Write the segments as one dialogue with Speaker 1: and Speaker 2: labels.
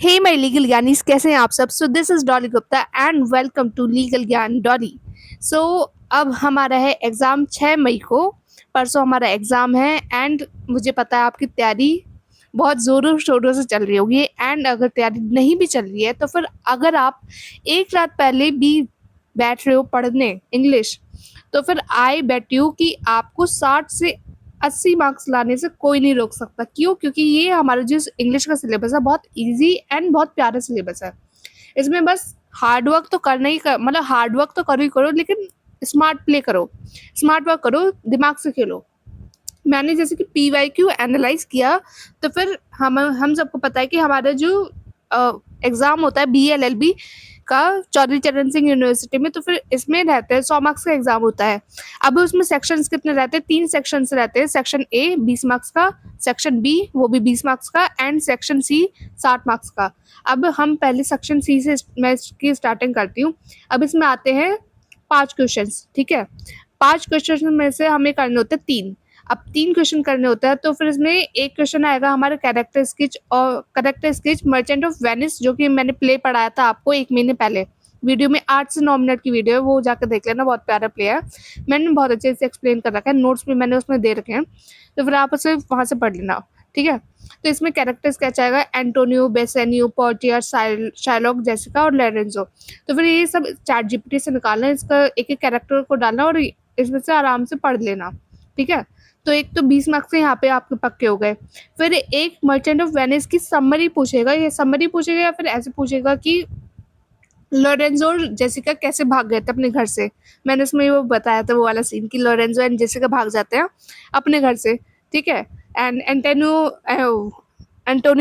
Speaker 1: Hey my legal Gyanis, कैसे हैं आप सब। So this is Dolly Gupta and welcome to legal Gyan Dolly. सो अब हमारा है एग्ज़ाम 6 मई को। परसों हमारा एग्ज़ाम है एंड मुझे पता है आपकी तैयारी बहुत ज़ोरों शोरों से चल रही होगी। एंड अगर तैयारी नहीं भी चल रही है तो फिर अगर आप एक रात पहले भी बैठ रहे हो पढ़ने इंग्लिश, तो फिर आई बेट यू कि आपको 60 से 80 मार्क्स लाने से कोई नहीं रोक सकता। क्यों? क्योंकि ये हमारा जो इंग्लिश का सिलेबस है बहुत ईजी एंड बहुत प्यारा सिलेबस है। इसमें बस हार्ड वर्क तो करना ही मतलब हार्ड वर्क तो करो ही करो, लेकिन स्मार्ट प्ले करो, स्मार्ट वर्क करो, दिमाग से खेलो। मैंने जैसे कि पीवाईक्यू एनालाइज किया, तो फिर हम सबको पता है कि हमारा जो एग्ज़ाम होता है बीएलएलबी का चौधरी चरण सिंह यूनिवर्सिटी में, तो फिर इसमें रहते हैं 100 मार्क्स का एग्ज़ाम होता है। अब उसमें सेक्शंस कितने रहते हैं? 3 सेक्शंस रहते हैं। सेक्शन ए 20 मार्क्स का, सेक्शन बी वो भी 20 मार्क्स का एंड सेक्शन सी 60 मार्क्स का। अब हम पहले सेक्शन सी से मैं इसकी स्टार्टिंग करती हूँ। अब इसमें आते हैं 5 क्वेश्चंस, ठीक है? 5 क्वेश्चन में से हमें करने होते हैं 3। अब 3 क्वेश्चन करने होता है, तो फिर इसमें एक क्वेश्चन आएगा हमारा कैरेक्टर स्केच, और character sketch merchant of Venice, जो कि मैंने प्ले पढ़ाया था आपको 1 महीने पहले। वीडियो में 8 से 9 मिनट की वीडियो है, वो जाकर देख लेना, बहुत प्यारा प्ले है। मैंने बहुत अच्छे से एक्सप्लेन कर रखा है, नोट्स भी मैंने उसमें दे रखे हैं, तो फिर आप उसे वहाँ से पढ़ लेना, ठीक है? तो इसमें कैरेक्टर स्केच आएगा एंटोनियो, बेसेनियो, पोर्टियर, शाइलॉक, जेसिका और लोरेंजो। तो फिर ये सब चैट जीपीटी से निकालना है, इसका एक-एक कैरेक्टर को डालना और इसमें से आराम से पढ़ लेना, ठीक है? तो एक तो 20 मार्क्स से यहाँ पे आपके पक्के हो गए। फिर एक मर्चेंट ऑफ वेनिस की समरी पूछेगा, ये समरी पूछेगा या फिर ऐसे पूछेगा कि लोरेंजो और जेसिका कैसे भाग गए थे अपने घर से। मैंने उसमें वो बताया था, वो वाला सीन कि लोरेंजो एंड जेसिका भाग जाते हैं अपने घर से, ठीक है? एंड एंटोनियो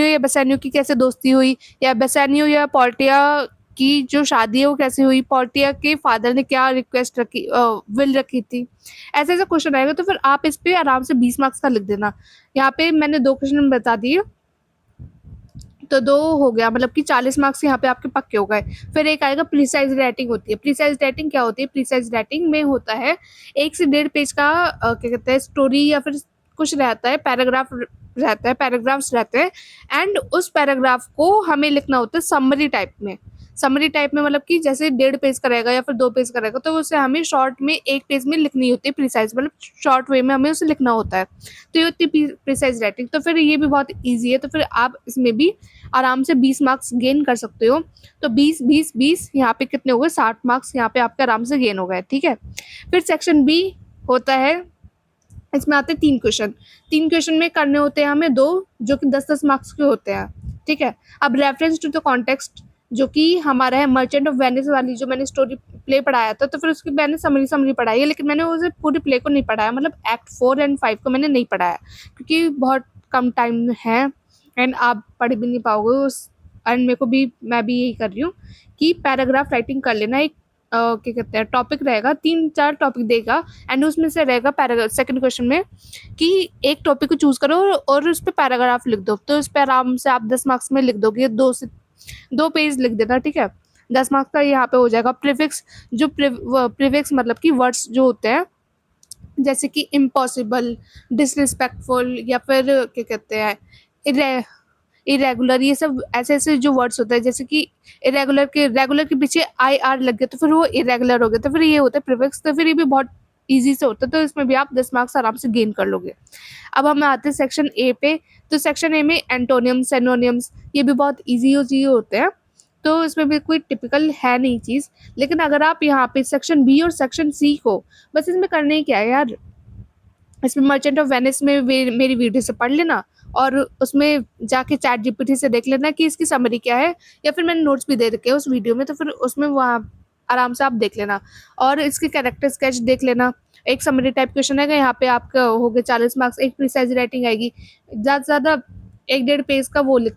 Speaker 1: या बेसानियो की कैसे दोस्ती हुई, या बेसानियो या पोर्टिया की जो शादी है वो कैसे हुई, पोर्टिया के फादर ने क्या रिक्वेस्ट रखी, विल रखी थी। ऐसे ऐसे क्वेश्चन आएगा, तो फिर आप इस पे आराम से 20 मार्क्स का लिख देना। यहाँ पे मैंने 2 क्वेश्चन बता दिए, तो 2 हो गया, मतलब कि 40 मार्क्स यहाँ पे आपके पक्के हो गए। फिर एक आएगा प्रिसाइज राइटिंग होती है। प्रिसाइज राइटिंग क्या होती है? प्रिसाइज राइटिंग में होता है 1 से 1.5 पेज का क्या कहते हैं, स्टोरी या फिर कुछ रहता है, पैराग्राफ रहता है, पैराग्राफ्स रहते हैं एंड उस पैराग्राफ को हमें लिखना होता है समरी टाइप में। समरी टाइप में मतलब कि जैसे 1.5 पेज का रहेगा या फिर 2 पेज का रहेगा, तो उसे हमें शॉर्ट में 1 पेज में लिखनी होती है, प्रिसाइज मतलब शॉर्ट वे में हमें उसे लिखना होता है। तो ये होती है प्रिसाइज राइटिंग। तो फिर ये भी बहुत ईजी है, तो फिर आप इसमें भी आराम से 20 मार्क्स गेन कर सकते हो। तो 20 20 20 यहाँ पे कितने हो गए? 60 मार्क्स यहाँ पे आपके आराम से गेन हो गए, ठीक है? फिर सेक्शन बी होता है, इसमें आते हैं 3 क्वेश्चन। 3 क्वेश्चन में करने होते हैं हमें 2, जो कि 10-10 मार्क्स के होते हैं, ठीक है? अब रेफरेंस टू द कॉन्टेक्स्ट, जो कि हमारा है मर्चेंट ऑफ वेनिस वाली जो मैंने स्टोरी प्ले पढ़ाया था, तो फिर उसकी मैंने समरी पढ़ाई है, लेकिन मैंने उसे पूरे प्ले को नहीं पढ़ाया, मतलब एक्ट 4 एंड 5 को मैंने नहीं पढ़ाया, क्योंकि बहुत कम टाइम है एंड आप पढ़ भी नहीं पाओगे उस। एंड मेरे को भी, मैं भी यही कर रही हूँ कि पैराग्राफ राइटिंग कर लेना। एक क्या कहते हैं, टॉपिक रहेगा, 3-4 टॉपिक देगा एंड उसमें से रहेगा पैराग्राफ सेकंड क्वेश्चन में कि एक टॉपिक को चूज करो और उस पे पैराग्राफ लिख दो। तो इस पे आराम से आप 10 मार्क्स में लिख दोगे, 2 पेज लिख देना, ठीक है? 10 मार्क्स का यहाँ पे हो जाएगा। प्रीफिक्स, जो प्रीफिक्स मतलब कि वर्ड्स जो होते हैं, जैसे कि इम्पॉसिबल, डिसरिस्पेक्टफुल या फिर क्या कहते हैं, इरेगुलर, ये सब ऐसे ऐसे जो वर्ड्स होते हैं, जैसे कि रेगुलर के पीछे आई आर लग गया तो फिर वो इरेगुलर हो गया, तो फिर ये होता है प्रीफिक्स। तो फिर ये भी बहुत ईजी से होता है, तो इसमें भी आप 10 मार्क्स आराम से गेन कर लोगे। अब हम आते हैं सेक्शन ए पे। तो सेक्शन ए में एंटोनियम्स, सिनोनियम्स, ये भी बहुत ईजी होते हैं, तो इसमें भी कोई टिपिकल है नहीं चीज़। लेकिन अगर आप यहाँ पे सेक्शन बी और सेक्शन सी को, बस इसमें करने ही क्या है यार, इसमें मर्चेंट ऑफ वेनिस में मेरी वीडियो से पढ़ लेना और उसमें जाके चैट जीपीटी से देख लेना कि इसकी समरी क्या है, या फिर मैंने नोट्स भी दे रखे हैं उस वीडियो में, तो फिर उसमें वहाँ आराम से आप देख लेना और इसके कैरेक्टर स्केच देख लेना। एक समरी टाइप क्वेश्चन है, यहाँ पे आपका हो गए 40 मार्क्स। एक प्रिसाइज राइटिंग आएगी, ज़्यादा से ज़्यादा 1-1.5 पेज का वो लिख,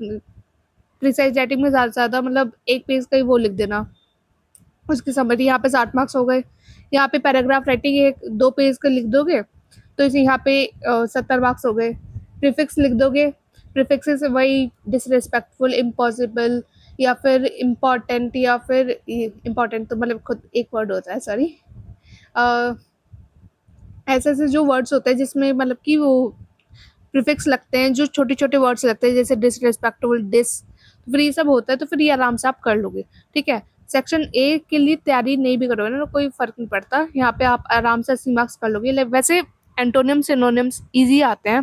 Speaker 1: प्रिसाइज राइटिंग में ज़्यादा से ज़्यादा मतलब 1 पेज का ही वो लिख देना, उसकी समरी। यहाँ पे 60 मार्क्स हो गए। यहाँ पे पैराग्राफ राइटिंग 1-2 पेज का लिख दोगे, तो इसे यहाँ पे 70 मार्क्स हो गए। प्रीफिक्स लिख दोगे, प्रीफिक्स से वही डिसरिस्पेक्टफुल, इम्पॉसिबल या फिर इम्पॉर्टेंट, या फिर इम्पॉर्टेंट तो मतलब खुद एक वर्ड होता है, सॉरी। ऐसे ऐसे जो वर्ड्स होते हैं जिसमें मतलब कि वो प्रीफिक्स लगते हैं, जो छोटे छोटे वर्ड्स लगते हैं, जैसे डिसरिस्पेक्टफुल, डिस, तो फिर ये सब होता है, तो फिर ये आराम से आप कर लोगे, ठीक है। सेक्शन ए के लिए तैयारी नहीं भी करोगे ना तो कोई फ़र्क नहीं पड़ता, यहाँ पे आप आराम से 80 मार्क्स कर लोगे। वैसे एंटोनिम सिनोनिम्स ईज़ी आते हैं।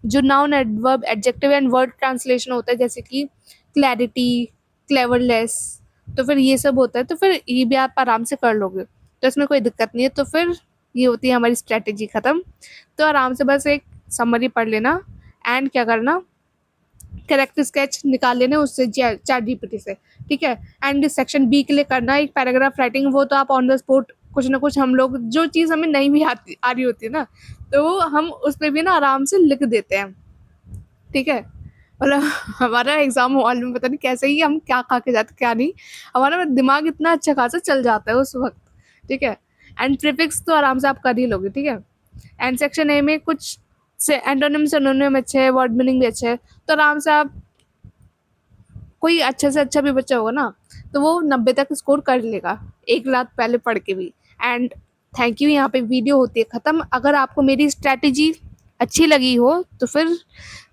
Speaker 1: जो noun, adverb, adjective and word translation होता है, जैसे कि क्लैरिटी, क्लेवरलेस, तो फिर ये सब होता है, तो फिर ये भी आप आराम से कर लोगे, तो इसमें कोई दिक्कत नहीं है। तो फिर ये होती है हमारी स्ट्रैटेजी ख़त्म। तो आराम से बस एक समरी पढ़ लेना एंड क्या करना, करेक्ट स्केच निकाल लेने उससे चैट जीपीटी से, ठीक है। एंड सेक्शन बी के लिए करना एक पैराग्राफ राइटिंग, वो तो आप ऑन द स्पॉट कुछ ना कुछ, हम लोग जो चीज़ हमें नहीं भी आ रही होती है ना, तो हम उस पर भी ना आराम से लिख देते हैं, ठीक है। मतलब हमारा एग्जाम हॉल में पता नहीं कैसे ही हम क्या खा के जाते क्या नहीं, हमारा दिमाग इतना अच्छा खासा चल जाता है उस वक्त, ठीक है। एंड प्रीफिक्स तो आराम से आप कर ही लोगे, ठीक है। एंड सेक्शन ए में कुछ से एंटोनिम सिनोनिम अच्छे है, वर्ड मीनिंग भी अच्छे है, तो आराम से आप, कोई अच्छे से अच्छा भी बच्चा होगा ना तो वो 90 तक स्कोर कर लेगा, एक रात पहले पढ़ के भी। एंड थैंक यू, यहाँ पे वीडियो होती है ख़त्म। अगर आपको मेरी स्ट्रैटेजी अच्छी लगी हो तो फिर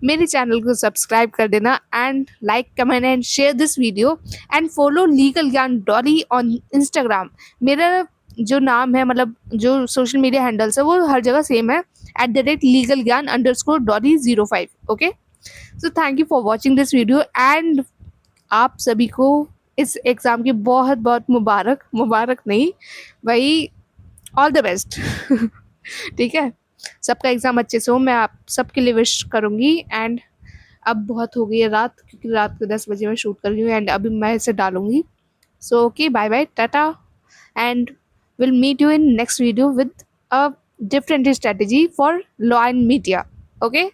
Speaker 1: मेरे चैनल को सब्सक्राइब कर देना and like, comment and share this video and follow legal Gyan Dolly on Instagram. मेरा जो नाम है, मतलब जो सोशल मीडिया हैंडल्स है, वो हर जगह सेम है, @legalgyan_dolly05, okay. So thank you for watching this video and आप सभी को इस एग्ज़ाम की बहुत बहुत मुबारक, मुबारक नहीं भाई, ऑल द बेस्ट ठीक है। सबका एग्ज़ाम अच्छे से हो, मैं आप सबके लिए विश करूँगी। एंड अब बहुत हो गई है रात, क्योंकि रात को 10 बजे मैं शूट कर रही हूँ एंड अभी मैं इसे डालूँगी। So okay, bye bye, tata, and will meet you in next video with a different strategy for law and media, okay।